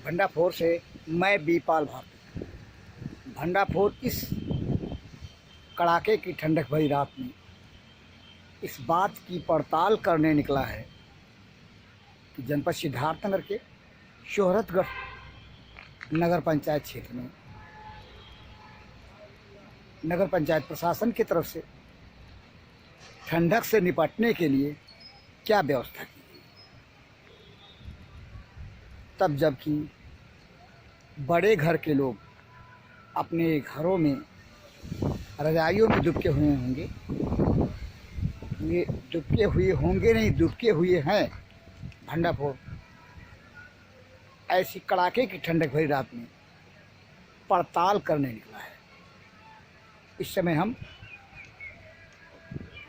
भंडाफोर से मैं बीपाल भारती। भंडाफोर इस कड़ाके की ठंडक भरी रात में इस बात की पड़ताल करने निकला है कि जनपद सिद्धार्थनगर के शोहरतगढ़ नगर पंचायत क्षेत्र में नगर पंचायत प्रशासन की तरफ से ठंडक से निपटने के लिए क्या व्यवस्था की गई। तब जबकि बड़े घर के लोग अपने घरों में रजाइयों में दुबके हुए होंगे, ये दुबके हुए होंगे नहीं, दुबके हुए हैं। भंडाफोर ऐसी कड़ाके की ठंडक भरी रात में पड़ताल करने निकला है। इस समय हम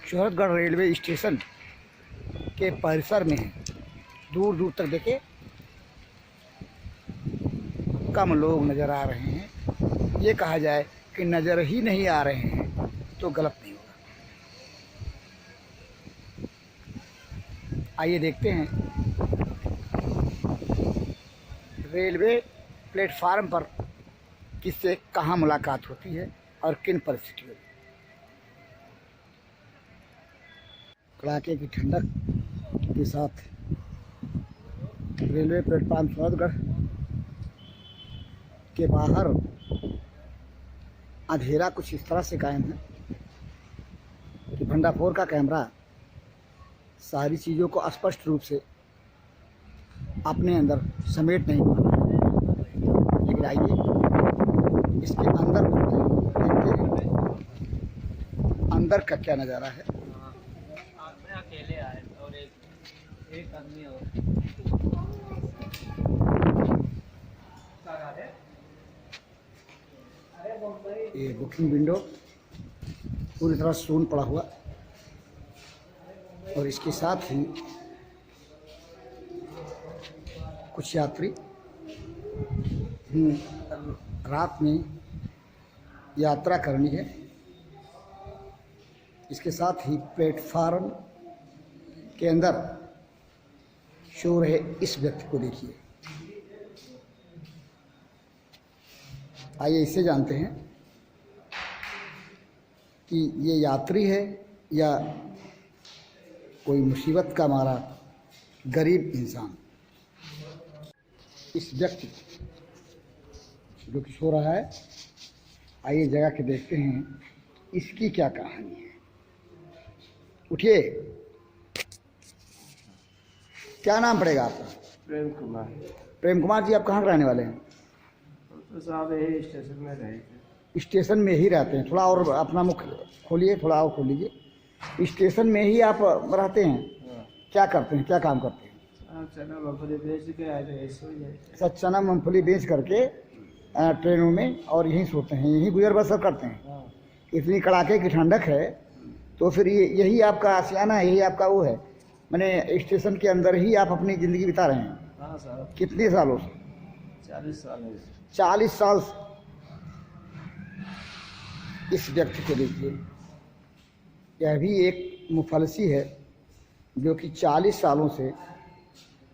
शोहरतगढ़ रेलवे स्टेशन के परिसर में हैं। दूर दूर तक देखे कम लोग नज़र आ रहे हैं। ये कहा जाए कि नज़र ही नहीं आ रहे हैं तो गलत नहीं होगा। आइए देखते हैं रेलवे प्लेटफार्म पर किससे कहाँ मुलाकात होती है और किन परिस्थितियों में। कड़ाके की ठंडक के साथ रेलवे प्लेटफार्म शोहरतगढ़ के बाहर अंधेरा कुछ इस तरह से कायम है कि भंडाफोर का कैमरा सारी चीज़ों को स्पष्ट रूप से अपने अंदर समेट नहीं पा रहा है। लेकिन आइए इसके अंदर देखते हैं अंदर का क्या नज़ारा है। अकेले आए और एक आदमी और ये बुकिंग विंडो पूरी तरह सून पड़ा हुआ और इसके साथ ही कुछ यात्री रात में यात्रा करनी है। इसके साथ ही प्लेटफार्म के अंदर सो रहे इस व्यक्ति को देखिए। आइए इससे जानते हैं कि ये यात्री है या कोई मुसीबत का मारा गरीब इंसान। इस व्यक्ति जो कि सो रहा है, आइए जगह के देखते हैं इसकी क्या कहानी है। उठिए, क्या नाम पड़ेगा आपका? प्रेम कुमार। प्रेम कुमार जी, आप कहाँ के रहने वाले हैं? तो साहब यही स्टेशन में रहे थे। स्टेशन में ही रहते हैं? थोड़ा और अपना मुख खोलिए, थोड़ा और खोल लीजिए। स्टेशन में ही आप रहते हैं? हाँ। क्या करते हैं, क्या काम करते हैं? चना मूंगफली बेच के आए थे, ऐसे ही है। सब चना मूंगफली बेच करके ट्रेनों में और यहीं सोते हैं, यहीं गुजर बसर करते हैं। हाँ। इतनी कड़ाके की ठंडक है तो फिर ये यही आपका आशियाना है, यही आपका वो है। मैंने स्टेशन के अंदर ही आप अपनी ज़िंदगी बिता रहे हैं? हाँ साहब। कितने सालों से? 40 साल है। 40 साल से। इस व्यक्ति को देखिए, यह भी एक मुफलसी है जो कि 40 सालों से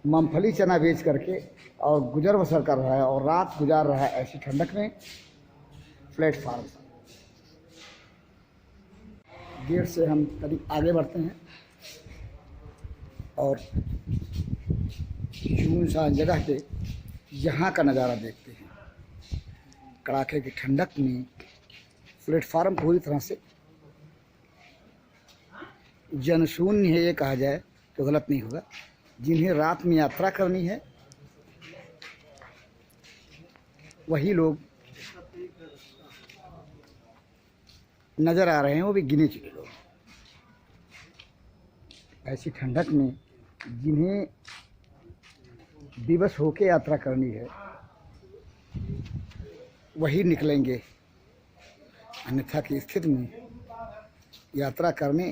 मूंगफली चना बेच करके और गुजर बसर कर रहा है और रात गुजार रहा है ऐसी ठंडक में प्लेटफार्म पर। गेट से हम करीब आगे बढ़ते हैं और सुनसान जगह पे यहाँ का नज़ारा देखते हैं। कड़ाके की ठंडक में प्लेटफार्म पूरी तरह से जनशून्य है, ये कहा जाए तो गलत नहीं होगा। जिन्हें रात में यात्रा करनी है वही लोग नज़र आ रहे हैं, वो भी गिने चुके लोग। ऐसी ठंडक में जिन्हें विवश होकर यात्रा करनी है वही निकलेंगे, अन्यथा की स्थिति में यात्रा करने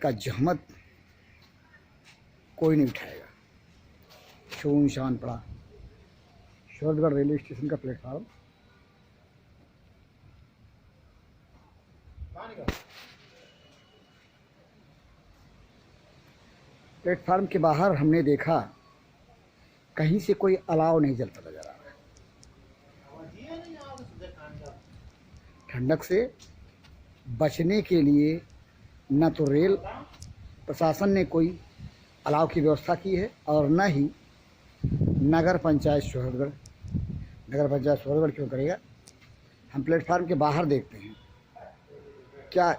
का जहमत कोई नहीं उठाएगा। सुनसान पड़ा शोहरतगढ़ रेलवे स्टेशन का प्लेटफार्म। प्लेटफार्म के बाहर हमने देखा कहीं से कोई अलाव नहीं जलता नजर आ रहा है। ठंडक से बचने के लिए न तो रेल प्रशासन ने कोई अलाव की व्यवस्था की है और न ही नगर पंचायत सोहरगढ़। नगर पंचायत सोहरगढ़ क्यों करेगा? हम प्लेटफार्म के बाहर देखते हैं, क्या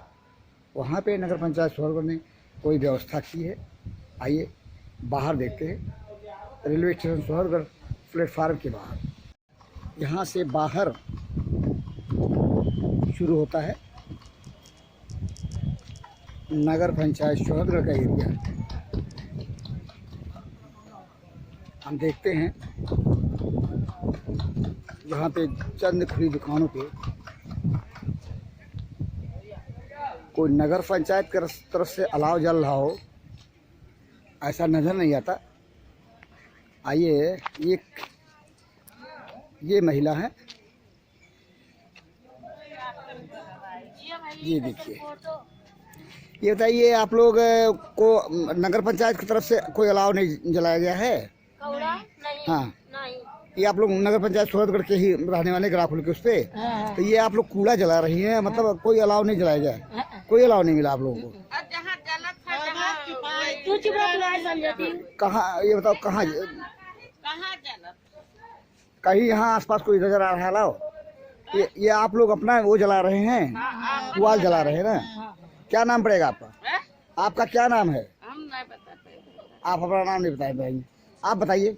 वहाँ पे नगर पंचायत सोहरगढ़ ने कोई व्यवस्था की है? आइए बाहर देखते हैं। रेलवे स्टेशन सोहरगढ़ प्लेटफार्म के बाहर, यहाँ से बाहर शुरू होता है नगर पंचायत सोहरगढ़ का एरिया। हम देखते हैं यहाँ पे चंद खुली दुकानों पे कोई नगर पंचायत की तरफ से अलाव जल रहा हो, ऐसा नज़र नहीं आता। आइए, ये महिला है, ये देखिए। ये बताइए, आप लोग को नगर पंचायत की तरफ से कोई अलाव नहीं जलाया गया है? नहीं, हाँ नहीं। ये आप लोग नगर पंचायत सोहरगढ़ के ही रहने वाले ग्राकुल के उस पे, तो ये आप लोग कूड़ा जला रही हैं, मतलब कोई अलाव नहीं जलाया गया? कोई अलाव नहीं मिला आप लोगों को? जहाँ गलत है कहाँ, ये बताओ कहाँ गलत कहीं यहाँ आसपास कोई नजर आ रहा है अलाव? ये आप लोग अपना वो जला रहे हैं, पुआल जला रहे हैं ना? क्या नाम पड़ेगा आपका? आपका क्या नाम है? हम नहीं बताते। आप अपना नाम नहीं बताएंगे? आप बताइए,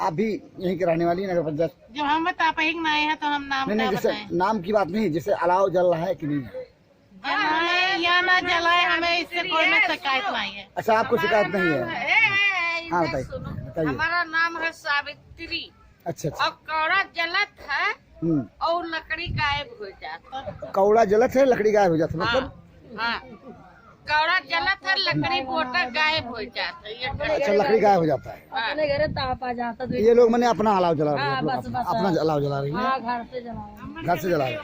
आप भी यहीं की रहने वाली नगर पंचायत? जब हम बता पाएंगे नहीं है तो हम नाम नहीं, जैसे नाम की बात नहीं, जैसे अलाव जल रहा है कि नहीं है? जलाए या ना जलाए, हमें इससे कोई शिकायत नहीं है। अच्छा, आपको शिकायत नहीं है? हाँ बताइए। हमारा नाम है सावित्री। अच्छा और कौड़ा जलत है और लकड़ी गायब हो जाता। कौड़ा जलत है, लकड़ी गायब हो जाता, मतलब? हाँ, कौड़ा जलत है, लकड़ी बोटा गायब हो जाता है। अच्छा, लकड़ी गायब हो जाता है। अपने घर ताप आ जाता। ये लोग मैंने अपना अलाव जला रही है, बस, अपना अलाव जला रही है, घर से जला रही है।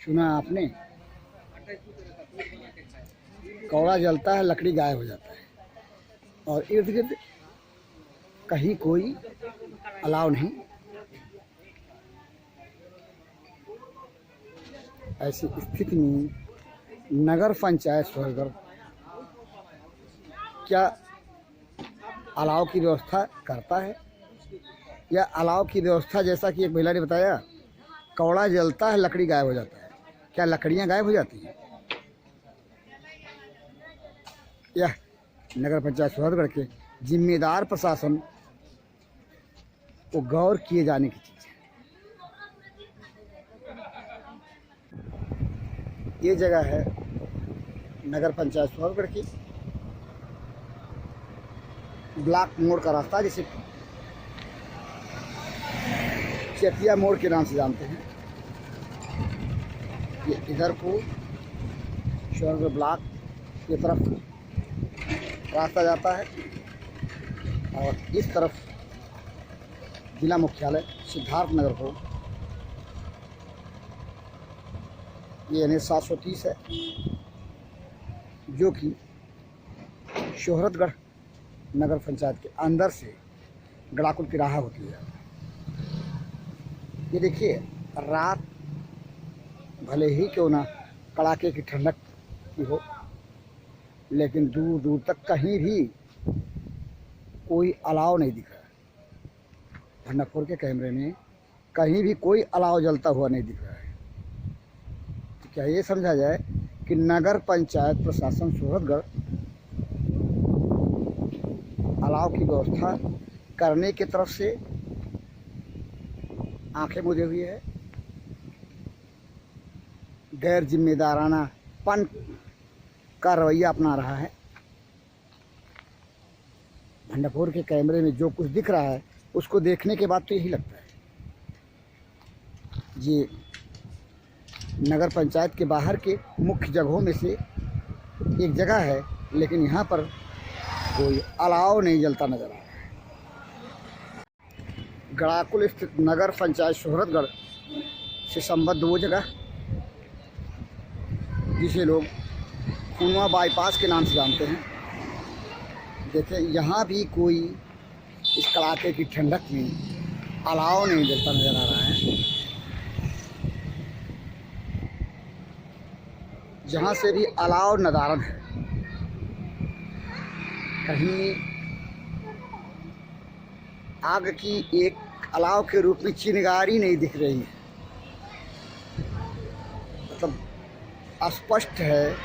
सुना आपने? कौड़ा जलता है, लकड़ी गायब हो जाता है और इर्द गिर्द कहीं कोई अलाव नहीं। ऐसी स्थिति में नगर पंचायत सोहरगढ़ क्या अलाव की व्यवस्था करता है? या अलाव की व्यवस्था, जैसा कि एक महिला ने बताया, कौड़ा जलता है, लकड़ी गायब हो जाता है, क्या लकड़ियां गायब हो जाती हैं? यह नगर पंचायत सोहरगढ़ के जिम्मेदार प्रशासन को गौर किए जाने की चीज़ है। ये जगह है नगर पंचायत सोहरगढ़ की, ब्लॉक मोड़ का रास्ता, जिसे चेतिया मोड़ के नाम से जानते हैं। ये इधर को सोहरगढ़ ब्लॉक की तरफ रास्ता जाता है और इस तरफ जिला मुख्यालय सिद्धार्थ नगर को, ये NH 730 है, जो कि शोहरतगढ़ नगर पंचायत के अंदर से गड़ाकुल की राह होती है। ये देखिए, रात भले ही क्यों ना कड़ाके की ठंडक की हो, लेकिन दूर दूर तक कहीं भी कोई अलाव नहीं दिख रहा है। भंडारपुर के कैमरे में कहीं भी कोई अलाव जलता हुआ नहीं दिख रहा है। तो क्या ये समझा जाए कि नगर पंचायत प्रशासन सोहरतगढ़ अलाव की व्यवस्था करने की तरफ से आंखें मूंदे हुए है, गैर जिम्मेदारानापन का रवैया अपना रहा है। भंडारपुर के कैमरे में जो कुछ दिख रहा है, उसको देखने के बाद तो यही लगता है ये नगर पंचायत के बाहर के मुख्य जगहों में से एक जगह है, लेकिन यहाँ पर कोई अलाव नहीं जलता नजर आ रहा है। गड़ाकुल स्थित नगर पंचायत सोहरतगढ़ से संबद्ध वो जगह जिसे लोग खुनवा बाईपास के नाम से जानते हैं। देखें, यहाँ भी कोई इस कड़ाके की ठंडक में अलाव नहीं जलता नजर आ रहा है। जहाँ से भी अलाव नदारद है, कहीं आग की एक अलाव के रूप में चिंगारी नहीं दिख रही है। मतलब स्पष्ट है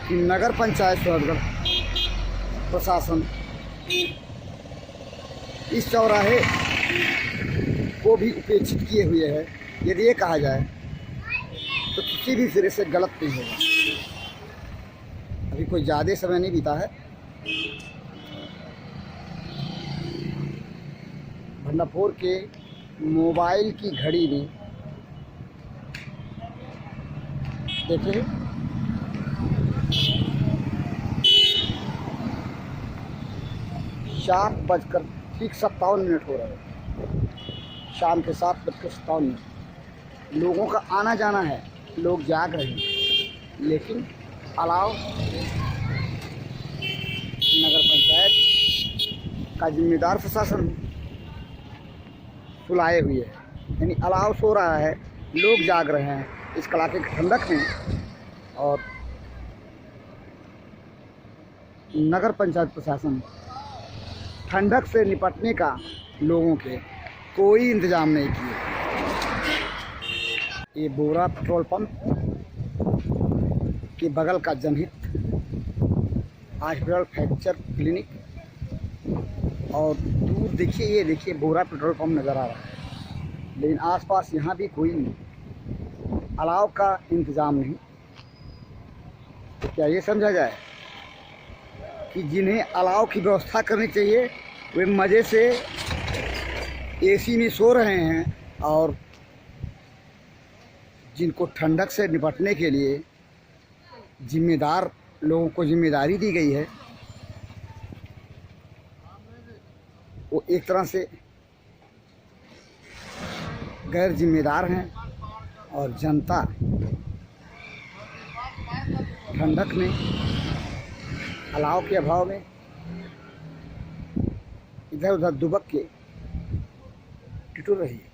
कि नगर पंचायत सूरतगढ़ प्रशासन इस चौराहे को भी उपेक्षित किए हुए है। यदि ये कहा जाए तो किसी भी सिरे से गलत नहीं होगा। अभी कोई ज़्यादा समय नहीं बीता है। भंडारपुर के मोबाइल की घड़ी में देखिए 7:57 हो रहा है। शाम के 7:57 लोगों का आना जाना है, लोग जाग रहे हैं, लेकिन अलाव नगर पंचायत का जिम्मेदार प्रशासन सुलाए हुए है। यानी अलाव सो रहा है, लोग जाग रहे हैं इस कड़ाके की ठंडक में, और नगर पंचायत प्रशासन ठंडक से निपटने का लोगों के कोई इंतजाम नहीं किए। ये बोरा पेट्रोल पंप के बगल का जनहित हॉस्पिटल फ्रैक्चर क्लिनिक, और दूर देखिए, ये देखिए बोरा पेट्रोल पंप नज़र आ रहा है, लेकिन आसपास यहाँ भी कोई अलाव का इंतज़ाम नहीं। तो क्या ये समझा जाए कि जिन्हें अलाव की व्यवस्था करनी चाहिए वे मज़े से एसी में सो रहे हैं, और जिनको ठंडक से निपटने के लिए जिम्मेदार लोगों को जिम्मेदारी दी गई है, वो एक तरह से गैर जिम्मेदार हैं, और जनता ठंडक में अलाव के अभाव में इधर उधर दुबक के टिटुर रही है।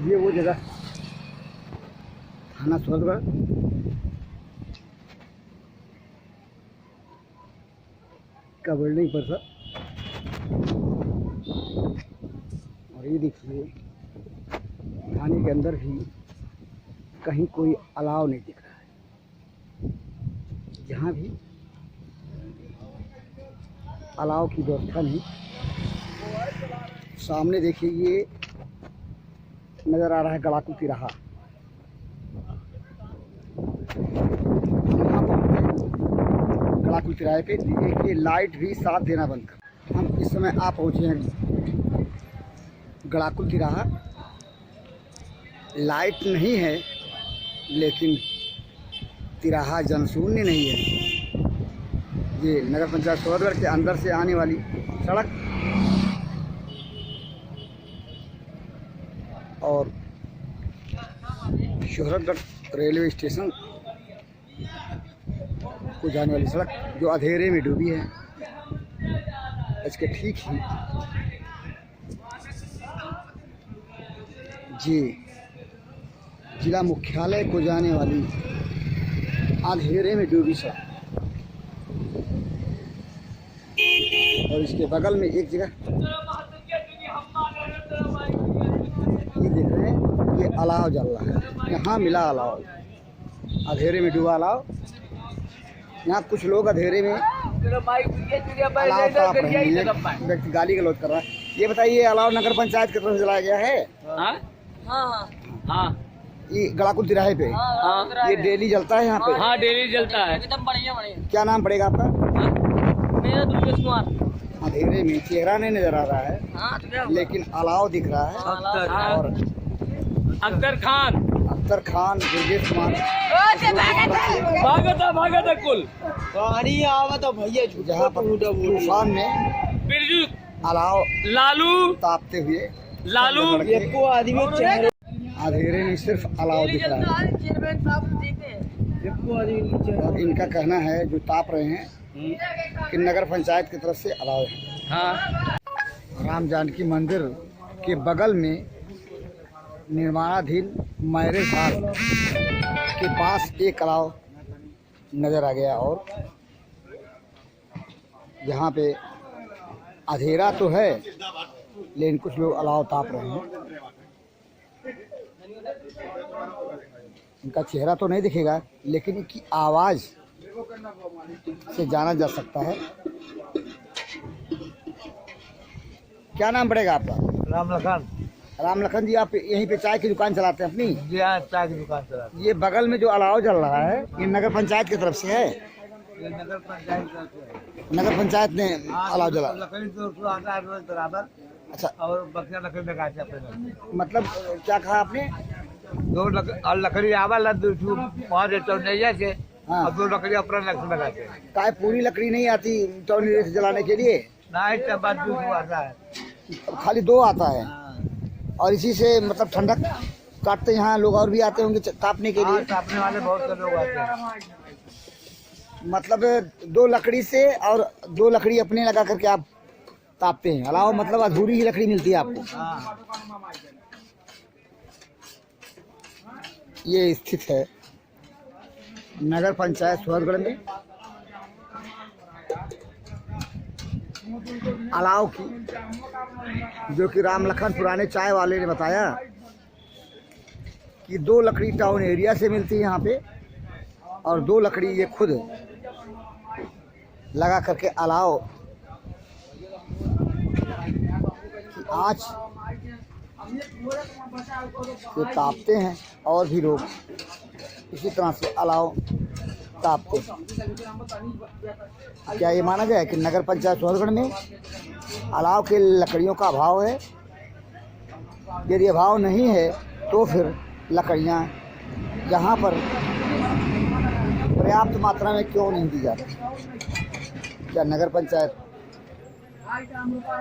ये वो जगह थाना सूरतगढ़ का बिल्डिंग परिसर, और ये देखिए थाने के अंदर भी कहीं कोई अलाव नहीं दिख रहा है। जहाँ भी अलाव की व्यवस्था नहीं। सामने देखिए ये नज़र आ रहा है गड़ाकू तिराहा। गड़ाकू तिराहे पे देखिए लाइट भी साथ देना बंद कर। हम इस समय आ पहुँचे हैं गड़ाकू तिराहा। लाइट नहीं है, लेकिन तिराहा जनशून्य नहीं है। ये नगर पंचायत सूरतगढ़ के अंदर से आने वाली सड़क और शोहरतगढ़ रेलवे स्टेशन को जाने वाली सड़क जो अंधेरे में डूबी है, इसके ठीक ही जी जिला मुख्यालय को जाने वाली अंधेरे में डूबी सड़क, और इसके बगल में एक जगह ये देख रहे हैं, ये अलाव जल रहा है। यहाँ मिला अलाव, अंधेरे में डूबा अलाव। यहाँ कुछ लोग अंधेरे में अलाव ताप रहे हैं। व्यक्ति गाली गलौज कर रहा है। ये बताइए, अलाव नगर पंचायत की तरफ से जलाया गया है? हाँ हाँ ये गड़ाकू तिराहे पे ये डेली जलता है यहाँ पे? हाँ डेली जलता है। एकदम बढ़िया बढ़िया। क्या नाम पड़ेगा आपका? मेरा दुर्गेश कुमार। अंधेरे में चेहरा नहीं नजर आ रहा है, हाँ तो क्या लेकिन अलाव दिख रहा है। और अख्तर खान, अख्तर खान, दुर्गेश कुमार, भागता कुल पानी आवत भैया जहाँ पर तूफान में बिरजू, अलाव लालू तापते हुए लालू को आदमी चेहरे अंधेरे में सिर्फ अलाव दिख रहा है। और इनका कहना है जो ताप रहे हैं कि नगर पंचायत की तरफ से अलाव है। हाँ। राम जानकी मंदिर के बगल में निर्माणाधीन मैरिज हॉल के पास एक अलाव नज़र आ गया और यहाँ पे अंधेरा तो है लेकिन कुछ लोग अलाव ताप रहे हैं। इनका चेहरा तो नहीं दिखेगा लेकिन इनकी आवाज़ से जाना जा सकता है। क्या नाम पड़ेगा आपका? राम लखन जी, आप यहीं पे चाय की दुकान चलाते हैं अपनी? जी हाँ, चाय की दुकान चलाते ये बगल में जो अलाव जल रहा है ये नगर पंचायत की तरफ से है? हैं। नगर पंचायत का है। नगर पंचायत ने अलाव जला? लकड़ी तो आता है रोज बराबर। अच्छा, और बकिया लकड़ी लगाते हैं अपने। मतलब क्या कहा आपने? दो लकड़ी आवा लद वहाँ देता हूँ नैया से। हाँ। और दो लकड़ी अपना लकड़ी लगाते हैं। काय पूरी लकड़ी नहीं आती टौनी से जलाने के लिए? ना इस बात दूसरी आता है। खाली दो आता है हाँ। और इसी से मतलब ठंडक काटते हैं। यहाँ लोग और भी आते होंगे तापने के लिए? तापने वाले बहुत से लोग आते हैं। मतलब दो लकड़ी से और दो लकड़ी अपने लगा करके आप तापते हैं। अलावा मतलब अधूरी ही लकड़ी मिलती है आपको? हाँ। ये स्थित है नगर पंचायत सोहरगढ़ में अलाव की, जो कि राम लखन पुराने चाय वाले ने बताया कि दो लकड़ी टाउन एरिया से मिलती है यहाँ पे और दो लकड़ी ये खुद लगा करके अलाव की आँच से तापते हैं और भी लोग इसी तरह से अलाव तापते हैं। क्या ये माना जाए कि नगर पंचायत सोहरगढ़ में अलाव के लकड़ियों का अभाव है? यदि अभाव नहीं है तो फिर लकड़ियाँ यहाँ पर पर्याप्त मात्रा में क्यों नहीं दी जाती? क्या नगर पंचायत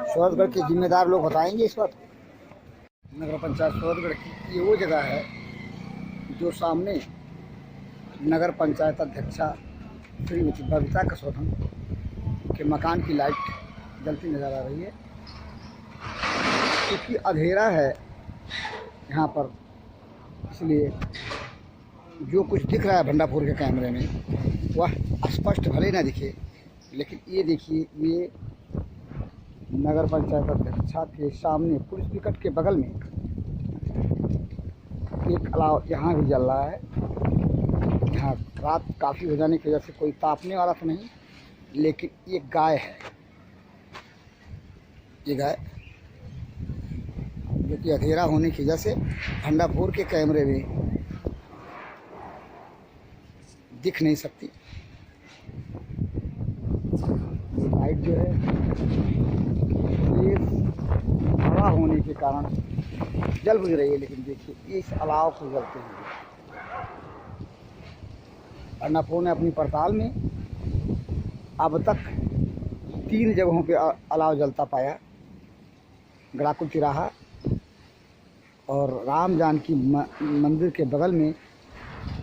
सोहरगढ़ के जिम्मेदार लोग बताएंगे इस बात? नगर पंचायत सोहरगढ़ की ये वो जगह है जो सामने नगर पंचायत अध्यक्षा श्रीमती बबीता कसौधन के मकान की लाइट जलती नज़र आ रही है। क्योंकि अंधेरा है यहाँ पर, इसलिए जो कुछ दिख रहा है भंडापुर के कैमरे में वह स्पष्ट भले ना दिखे, लेकिन ये देखिए, ये नगर पंचायत अध्यक्षा के सामने पुलिस विकेट के बगल में एक अलाव यहाँ भी जल रहा है। यहाँ रात काफ़ी हो जाने की वजह से कोई तापने वाला तो नहीं, लेकिन ये गाय है, ये गाय जो कि अंधेरा होने की वजह से भंडापुर के कैमरे में दिख नहीं सकती। लाइट जो है ये हवा होने के कारण जल बुझ रही है, लेकिन देखिए इस अलाव को जलते हुए भंडापुर ने अपनी पड़ताल में अब तक 3 जगहों पे अलाव जलता पाया। गड़ाकुल तिराहा और राम जानकी मंदिर के बगल में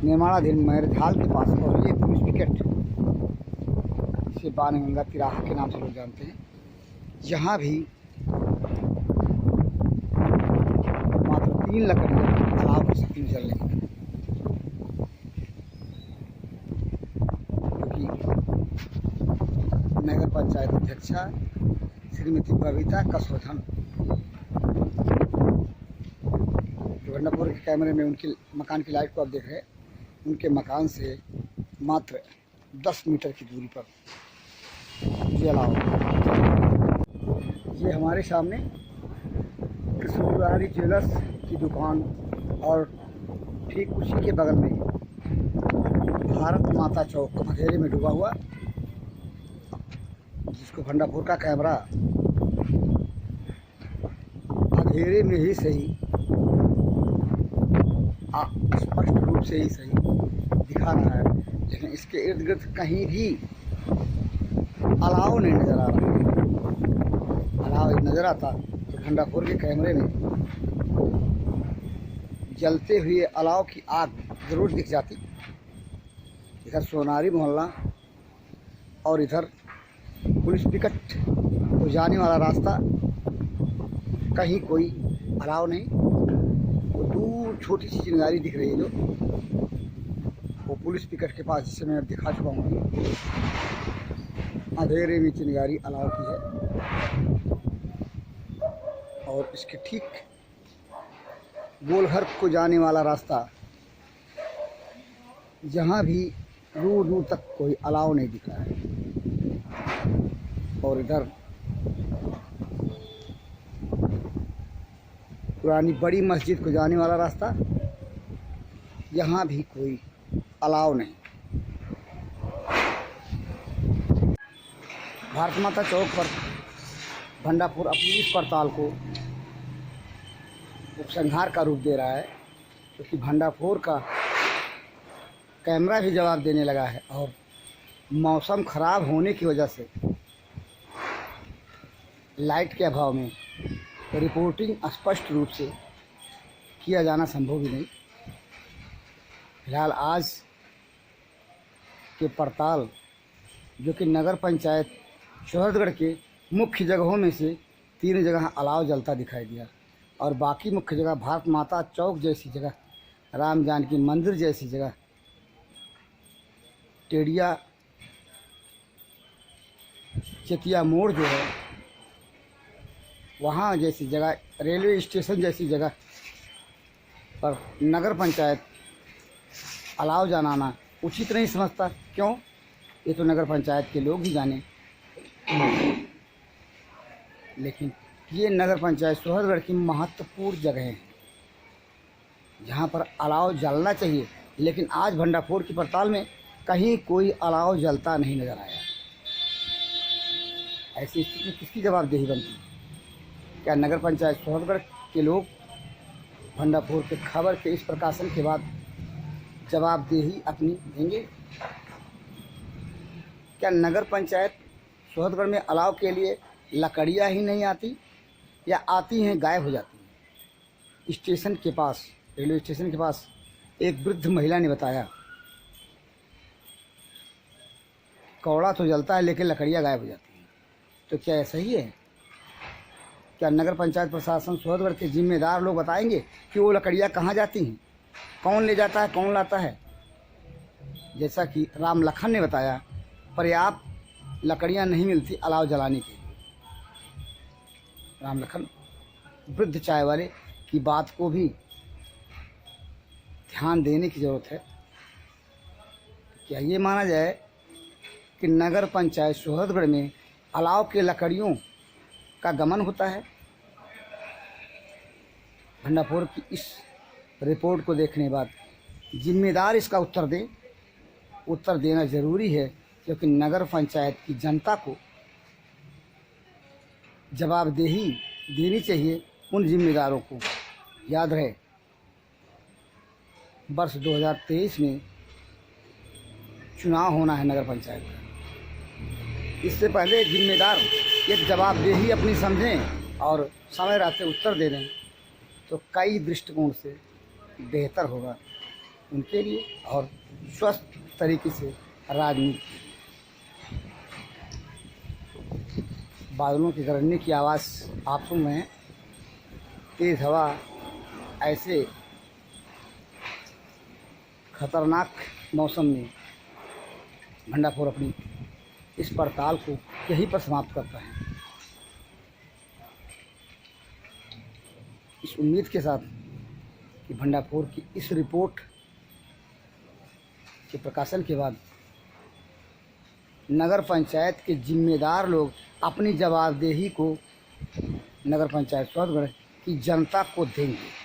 निर्माणाधीन मैरिज हॉल के पास, और ये पुलिस विकेट जिसे बाणगंगा तिराहा के नाम से लोग जानते हैं, यहाँ भी मात्र 3 लकड़ियाँ अलाव की शक्ति में जल रही हैं। नगर पंचायत अध्यक्षा श्रीमती बबीता कसौधन जो भंडापुर के कैमरे में उनके मकान की लाइट को आप देख रहे हैं, उनके मकान से मात्र 10 मीटर की दूरी पर ये अलाव। ये हमारे सामने कृष्णपुरारी ज्वेलर्स की दुकान और ठीक उसी के बगल में भारत माता चौक अंधेरे में डूबा हुआ, जिसको भंडापुर का कैमरा अंधेरे में ही सही, स्पष्ट रूप से ही सही दिखा रहा है, लेकिन इसके इर्द गिर्द कहीं भी अलाव नहीं नज़र आ रहा। अलाव नज़र आता तो भंडापुर के कैमरे में जलते हुए अलाव की आग ज़रूर दिख जाती। इधर सोनारी मोहल्ला और इधर पुलिस पिकट को जाने वाला रास्ता, कहीं कोई अलाव नहीं। वो दूर छोटी सी चिंगारी दिख रही है जो वो पुलिस पिकट के पास, जिसे मैं दिखा चुका हूँ। अंधेरे में चिंगारी अलाव की है और इसके ठीक गोलघर को जाने वाला रास्ता, जहाँ भी दूर दूर तक कोई अलाव नहीं दिख रहा है। और इधर पुरानी बड़ी मस्जिद को जाने वाला रास्ता, यहाँ भी कोई अलाव नहीं। भारत माता चौक पर भंडाफोर अपनी इस पड़ताल को उपसंहार का रूप दे रहा है, क्योंकि भंडाफोर का कैमरा भी जवाब देने लगा है और मौसम ख़राब होने की वजह से लाइट के अभाव में रिपोर्टिंग स्पष्ट रूप से किया जाना संभव ही नहीं। फिलहाल आज के पड़ताल, जो कि नगर पंचायत शोहरतगढ़ के मुख्य जगहों में से 3 जगह अलाव जलता दिखाई दिया और बाकी मुख्य जगह भारत माता चौक जैसी जगह, राम जानकी मंदिर जैसी जगह, टेडिया चेतिया मोड़ जो है वहाँ जैसी जगह, रेलवे स्टेशन जैसी जगह पर नगर पंचायत अलाव जलाना उचित नहीं समझता। क्यों? ये तो नगर पंचायत के लोग ही जाने। लेकिन ये नगर पंचायत शोहरतगढ़ की महत्वपूर्ण जगह है जहाँ पर अलाव जलना चाहिए, लेकिन आज भंडाफोर की पड़ताल में कहीं कोई अलाव जलता नहीं नज़र आया। ऐसी स्थिति में किसकी जवाबदेही बनती है? क्या नगर पंचायत शोहरतगढ़ के लोग भंडाफोर के खबर के इस प्रकाशन के बाद जवाबदेही अपनी देंगे? क्या नगर पंचायत शोहरतगढ़ में अलाव के लिए लकड़ियाँ ही नहीं आती, या आती हैं गायब हो जाती हैं? स्टेशन के पास, रेलवे स्टेशन के पास एक वृद्ध महिला ने बताया, कौड़ा तो जलता है लेकिन लकड़ियाँ गायब हो जाती हैं। तो क्या ऐसा ही है? क्या नगर पंचायत प्रशासन शोहरतगढ़ के जिम्मेदार लोग बताएंगे कि वो लकड़ियाँ कहाँ जाती हैं, कौन ले जाता है, कौन लाता है? जैसा कि राम लखन ने बताया, पर्याप्त लकड़ियाँ नहीं मिलती अलाव जलाने के लिए। राम लखन वृद्ध चाय वाले की बात को भी ध्यान देने की ज़रूरत है। क्या ये माना जाए कि नगर पंचायत शोहरतगढ़ में अलाव के लकड़ियों का गमन होता है? भंडाफोर की इस रिपोर्ट को देखने के बाद जिम्मेदार इसका उत्तर देना ज़रूरी है, क्योंकि नगर पंचायत की जनता को जवाबदेही देनी चाहिए उन जिम्मेदारों को। याद रहे, वर्ष 2023 में चुनाव होना है नगर पंचायत का। इससे पहले जिम्मेदार एक जवाबदेही अपनी समझें और समय रहते उत्तर दे दें तो कई दृष्टिकोण से बेहतर होगा उनके लिए और स्वस्थ तरीके से राजनीति। बादलों की गरजने की आवाज़ आप सुन रहे हैं, तेज़ हवा, ऐसे खतरनाक मौसम में भंडाफोर अपनी इस पड़ताल को यहीं पर समाप्त करता है। इस उम्मीद के साथ कि भंडाफोर की इस रिपोर्ट के प्रकाशन के बाद नगर पंचायत के जिम्मेदार लोग अपनी जवाबदेही को नगर पंचायत शोहरतगढ़ की जनता को देंगे।